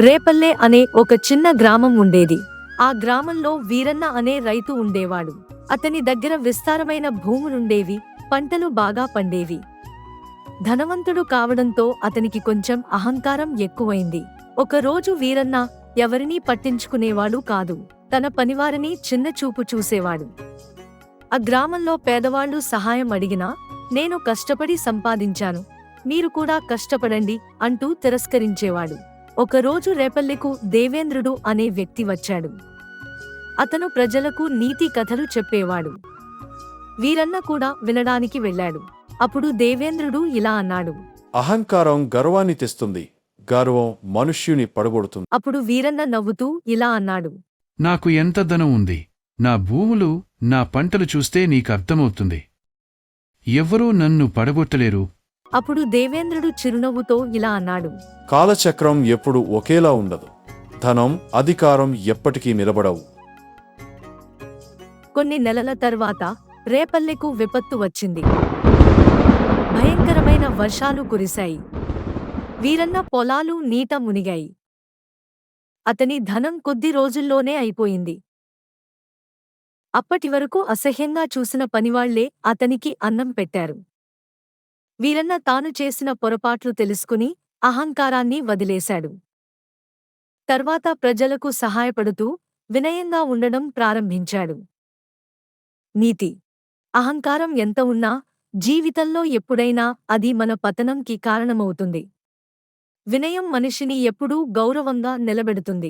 రేపల్లె అనే ఒక చిన్న గ్రామం ఉండేది. ఆ గ్రామంలో వీరన్న అనే రైతు ఉండేవాడు. అతని దగ్గర విస్తారమైన భూములుండేవి, పంటలు బాగా పండేవి. ధనవంతుడు కావడంతో అతనికి కొంచెం అహంకారం ఎక్కువైంది. ఒకరోజు వీరన్న ఎవరినీ పట్టించుకునేవాడు కాదు. తన పనివారిని చిన్నచూపు చూసేవాడు. ఆ గ్రామంలో పేదవాళ్లు సహాయం అడిగినా, నేను కష్టపడి సంపాదించాను, మీరు కూడా కష్టపడండి అంటూ తిరస్కరించేవాడు. ఒకరోజు రేపల్లెకు దేవేంద్రుడు అనే వ్యక్తి వచ్చాడు. అతను ప్రజలకు నీతి కథలు చెప్పేవాడు. వీరన్న కూడా వినడానికి వెళ్ళాడు. అప్పుడు దేవేంద్రుడు ఇలా అన్నాడు. అహంకారం గర్వాన్ని తెస్తుంది. గర్వం మనుష్యుని పడగొడుతుంది. అప్పుడు వీరన్న నవ్వుతూ ఇలా అన్నాడు. నాకు ఎంత ధనం ఉంది, నా భూములు, నా పంటలు చూస్తే నీకర్థమవుతుంది. ఎవ్వరూ నన్ను పడగొట్టలేరు. అప్పుడు దేవేంద్రుడు చిరునవ్వుతో ఇలా అన్నాడు. కాలచక్రం ఎప్పుడు ఒకేలా ఉండదు. ధనం, అధికారం ఎప్పటికీ నిలబడవు. కొన్ని నెలల తర్వాత రేపల్లెకు విపత్తు వచ్చింది. భయంకరమైన వర్షాలు కురిశాయి. వీరన్న పొలాలు నీట మునిగాయి. అతని ధనం కొద్ది రోజుల్లోనే అయిపోయింది. అప్పటివరకు అసహ్యంగా చూసిన పనివాళ్లే అతనికి అన్నం పెట్టారు. వీరన్న తాను చేసిన పొరపాట్లు తెలుసుకుని అహంకారాన్ని వదిలేశాడు. తర్వాత ప్రజలకు సహాయపడుతూ వినయంగా ఉండడం ప్రారంభించాడు. నీతి: అహంకారం ఎంత ఉన్నా జీవితంలో ఎప్పుడైనా అది మన పతనంకి కారణమవుతుంది. వినయం మనిషిని ఎప్పుడూ గౌరవంగా నిలబెడుతుంది.